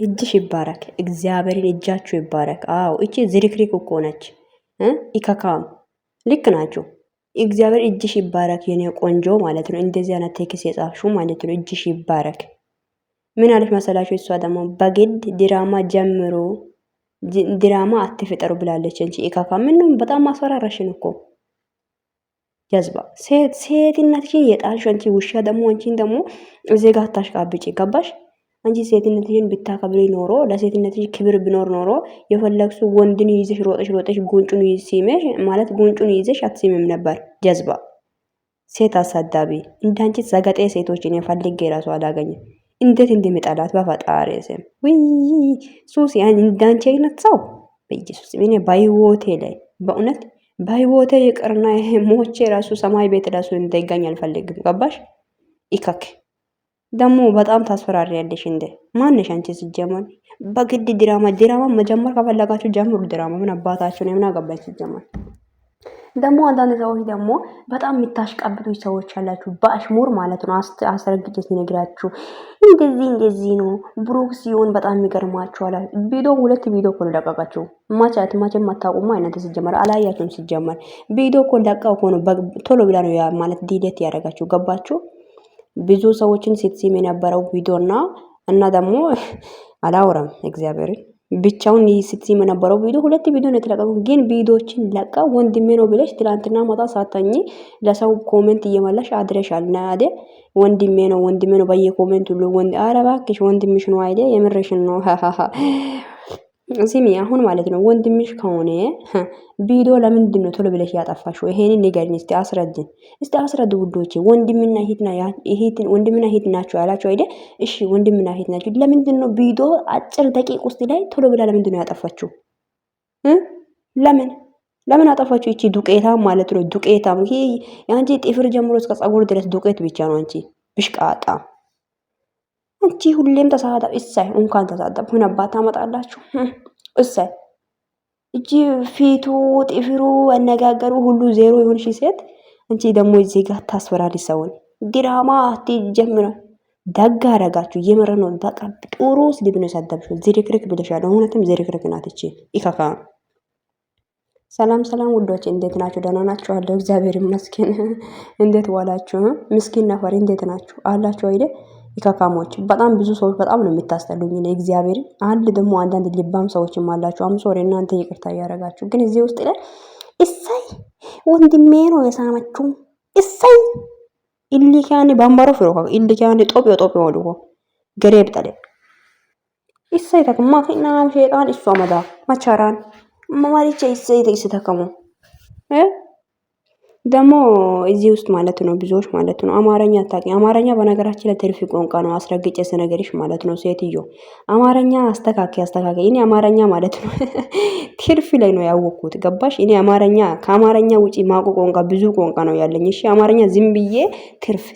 እጅሽ ይባረክ፣ እግዚአብሔርን እጃችሁ ይባረክ። አዎ እቺ ዝርክሪክ እኮ ነች። ኢካካም ልክ ናችሁ። እግዚአብሔር እጅሽ ይባረክ የኔ ቆንጆ ማለት ነው። እንደዚህ አይነት ቴክስ የጻፍሹ ማለት ነው። እጅሽ ይባረክ። ምን አለች መሰላችሁ? እሷ ደግሞ በግድ ድራማ ጀምሮ ድራማ አትፍጠሩ ብላለች እንጂ ኢካካ ምንም በጣም ማስፈራራሽን እኮ ጀዝባ ሴትነትሽን የጣልሽ አንቺ ውሻ ደግሞ አንቺን ደግሞ እዚህ ጋር ታሽቃብጪ ገባሽ? አንቺ ሴትነትሽን ብታከብሪ ኖሮ ለሴትነትሽ ክብር ቢኖር ኖሮ የፈለግሱ ወንድን ይዘሽ ሮጠሽ ጉንጩን ይዘሽ ማለት ጉንጩን ይዘሽ አትሲምም ነበር። ጀዝባ ሴት አሳዳቢ እንዳንቺ ዘገጤ ሴቶችን የፈልጌ ራሱ አላገኘም። እንዴት እንደሚጠላት በፈጣሪ ስም ወይ ሱስ ያን እንዳንቺ አይነት ሰው በኢየሱስ እኔ በህይወቴ ላይ በእውነት በህይወቴ ይቅርና ይሄ ሞቼ ራሱ ሰማይ ቤት ራሱ እንዳይገኝ አልፈልግም። ገባሽ? ኢካክ ደግሞ በጣም ታስፈራሪያለሽ። እንደ ማንሽ አንቺ ሲጀመር በግድ ድራማ መጀመር ከፈለጋችሁ ጀምሩ። ድራማ ምን አባታችሁ ነው? ምን አገባች ሲጀመር። ደግሞ አንዳንድ ሰዎች ደግሞ በጣም የሚታሽቃብጡ ሰዎች አላችሁ፣ በአሽሙር ማለት ነው። አስረግጬ ሲነግራችሁ እንደዚህ ነው ብሩክ ሲሆን በጣም ይገርማችኋል። ቪዲዮ 2 ቪዲዮ እኮ ለቀቃችሁ። ማቸም አታውቁም አይነት ሲጀመር አላያችሁም። ሲጀመር ቪዲዮ እኮ ለቀቀው እኮ ነው ቶሎ ብላ ነው ማለት ዲሌት ያደረጋችሁ። ገባችሁ? ብዙ ሰዎችን ስትሲም የነበረው ቪዲዮና እና ደግሞ አላወራም እግዚአብሔርን ብቻውን ስትሲም የነበረው ቪዲዮ 2 ቪዲዮ ነው የተለቀቀው። ግን ቪዲዮችን ለቃ ወንድሜ ነው ብለሽ ትላንትና ማታ ሳታኝ ለሰው ኮሜንት እየመላሽ አድረሻል። ናደ ወንድሜ ነው በየኮሜንት ሁሉ ኧረ እባክሽ ወንድምሽ ነው አይደ የምርሽን ነው። ስሚ አሁን ማለት ነው ወንድምሽ ከሆነ ቪዲዮ ለምንድን ነው ቶሎ ብለሽ ያጠፋሽው? ይሄንን ንገሪኝ እስቲ አስረድኝ። እስቲ አስረዱ ውዶቼ። ወንድምና እህት ናቸው ያላችሁ አይደ? እሺ ወንድምና እህት ናቸው። ለምንድን ነው ቪዲዮ አጭር ደቂቃ ውስጥ ላይ ቶሎ ብላ ለምንድን ነው ያጠፋችው? ለምን አጠፋችው? እቺ ዱቄታም ማለት ነው ዱቄታም። ይሄ ያንቺ ጥፍር ጀምሮ እስከ ጸጉር ድረስ ዱቄት ብቻ ነው አንቺ ብሽቃጣ። አንቺ ሁሌም ተሳዳብ። እሳይ እንኳን ተሳዳብ ምን አባት ታመጣላችሁ? እሳይ እጂ ፊቱ ጥፍሩ አነጋገሩ ሁሉ ዜሮ ይሁንሽ ሴት። አንቺ ደግሞ እዚህ ጋር ታስፈራሪ ሰውን ድራማ አትጀምራ። ደግ አረጋችሁ የመረ ነው። በቃ ጥሩ ስድብ ነው የሰደብሽው። ዝርክርክ ብለሻል። እውነትም ዝርክርክ ናት እቺ ኢካካ። ሰላም ውዶች እንዴት ናችሁ? ደህና ናችሁ? አለው እግዚአብሔር ይመስገን። እንዴት ዋላችሁ? ምስኪን ነፈር እንዴት ናችሁ? አላችሁ አይደል? ኢካካሞች በጣም ብዙ ሰዎች በጣም ነው የምታስጠሉኝ። እግዚአብሔር አንድ ደግሞ አንዳንድ ልባም ሰዎችም አላችሁ። አምሶሪ እናንተ ይቅርታ እያደረጋችሁ ግን እዚህ ውስጥ ላይ እሰይ ወንድሜ ነው የሳመችው እሰይ ኢሊካኒ ባምባሮ ፍሮ ኢሊካኒ ጦጵ ወልቆ ገሬብ ጠለ እሰይ ተከማ ከናም ሸይጣን እሷ መዳ ማቻራን ማማሪቼ እሰይ ተከሙ ደግሞ እዚህ ውስጥ ማለት ነው ብዙዎች ማለት ነው አማርኛ አታውቂ። አማርኛ በነገራችን ላይ ትርፍ ቋንቋ ነው። አስረግጬ ስነገርሽ ማለት ነው ሴትዮ አማርኛ አስተካክይ። እኔ አማርኛ ማለት ነው ትርፍ ላይ ነው ያወቅኩት። ገባሽ? እኔ አማርኛ ከአማርኛ ውጪ ማቆ ቋንቋ ብዙ ቋንቋ ነው ያለኝ። እሺ አማርኛ ዝም ብዬ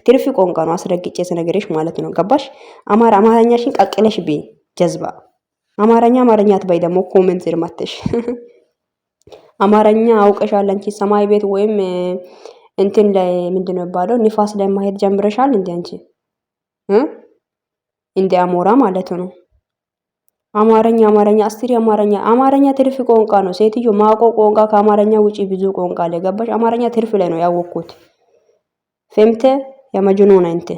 ትርፍ ቋንቋ ነው። አስረግጬ ስነገርሽ ማለት ነው። ገባሽ? አማርኛሽን ቀቅለሽ ቢ ጀዝባ አማርኛ አትበይ። ደግሞ ኮሜንት ዝርማተሽ አማርኛ አውቀሻል አንቺ ሰማይ ቤት ወይም እንትን ላይ ምንድነው ባለው ንፋስ ላይ ማሄድ ጀምረሻል እንዴ አንቺ እንደ አሞራ ማለት ነው። አማርኛ አስሪ አማርኛ ትርፍ ቋንቋ ነው። ሴትዮ ማቆ ቋንቋ ከአማርኛ ውጪ ብዙ ቋንቋ ላይ ገባሽ? አማርኛ ትርፍ ላይ ነው ያወቅኩት። ፈምተ ያመጁኑና እንት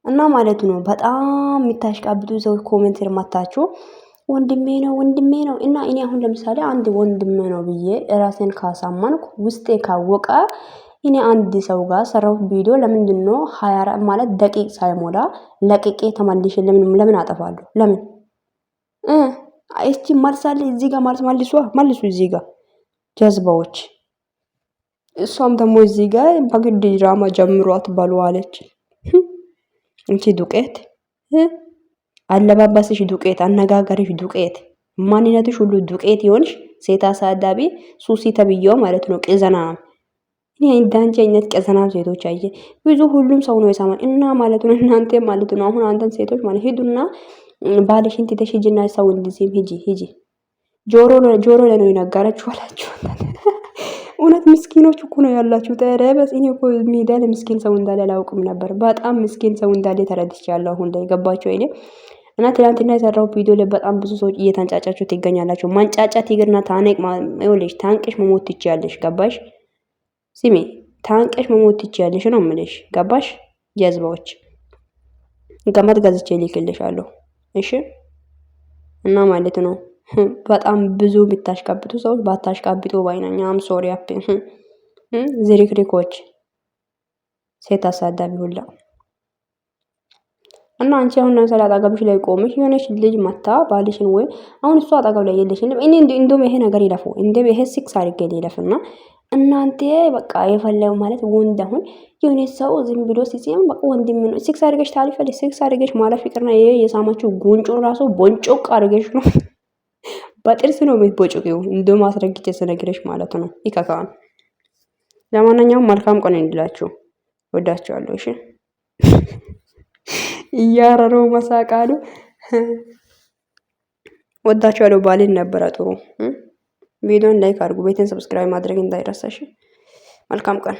እና ማለት ነው በጣም የሚታሽቃብጡ ሰው ኮሜንት ማታችሁ ወንድሜ ነው እና እኔ አሁን ለምሳሌ አንድ ወንድሜ ነው ብዬ ራሴን ካሳመንኩ ውስጤ ካወቀ እኔ አንድ ሰው ጋር ሰራው ቪዲዮ ለምንድን ነው 24 ማለት ደቂቅ ሳይሞላ ለቅቄ ተመልሼ ለምን አጠፋለሁ? ለምን እስቲ ማርሳለ እዚህ ጋር መልሱ እዚህ ጋር ጀዝባዎች። እሷም ደግሞ እዚህ ጋር በግድ ድራማ ጀምሯት ባሏለች። እንቺ ዱቄት አለባባስሽ ዱቄት፣ አነጋገርሽ ዱቄት፣ ማንነትሽ ሁሉ ዱቄት ይሆንሽ ሴት አሳዳቢ ሱሲ ተብዬው ማለት ነው። ቅዘና እኔ እንዳንቺ አይነት ቅዘና ሴቶች አየ ብዙ ሁሉም ሰው ነው የሰማን እና ማለት ነው። እናንተ ማለት ነው አሁን አንተን ሴቶች ማለት ሄዱና ባለሽን ትተሽ ሂጂና ሰው እንደዚህም ሂጂ ጆሮ ላይ ነው የነገረችው አላችሁ። እውነት ምስኪኖች እኮ ነው ያላችሁ። ተረበስ እኔ እኮ ሜዳ ለምስኪን ሰው እንዳለ አላውቅም ነበር። በጣም ምስኪን ሰው እንዳለ ተረድቻለሁ። አሁን ላይ ገባችሁ አይደል? እና ትላንትና የሰራው ቪዲዮ ላይ በጣም ብዙ ሰዎች እየተንጫጫችሁ ትገኛላችሁ። ማንጫጫት ይግርና ታነቅ ይኸውልሽ፣ ታንቀሽ መሞት ትችያለሽ። ገባሽ? ስሚ፣ ታንቀሽ መሞት ትችያለሽ ነው የምልሽ። ገባሽ? ጀዝባዎች ገመድ ገዝቼ ልክልሻለሁ። እሺ። እና ማለት ነው በጣም ብዙ ብታሽቃብጡ ሰዎች ባታሽቃብጡ ባይነኛ። አም ሶሪ አፕ ዝሪክሪኮች፣ ሴት አሳዳቢ ሁላ እና አንቺ አሁን ለምሳሌ አጠገብሽ ላይ ቆመሽ የሆነች ልጅ መታ ባልሽን ወይ አሁን እሱ አጠገብ ላይ የለሽም። እኔ እንደውም ይሄ ነገር ይለፉ እንደም ይሄ ሲክስ አድርጌ ይለፍና እናንተ በቃ የፈለው ማለት ወንድ አሁን የሆነ ሰው ዝም ብሎ ሲሲም በቃ ወንድም ነው ሲክስ አድርገሽ ታልፈልሽ ሲክስ አድርገሽ ማለፍ ይቅርና ይሄ የሳማችሁ ጉንጮ ራሱ ቦንጮቅ አድርገሽ ነው በጥርስ ነው የምትቦጭቂው። እንደውም አስረግጬ ስነግርሽ ማለት ነው ይከካን። ለማንኛውም መልካም ቀን እንድላችሁ ወዳችኋለሁ። እሺ እያረረው መሳቃሉ ወዳችኋለሁ። ባልን ነበረ ጥሩ። ቪዲዮን ላይክ አድርጉ፣ ቤትን ሰብስክራይብ ማድረግ እንዳይረሳሽ። መልካም ቀን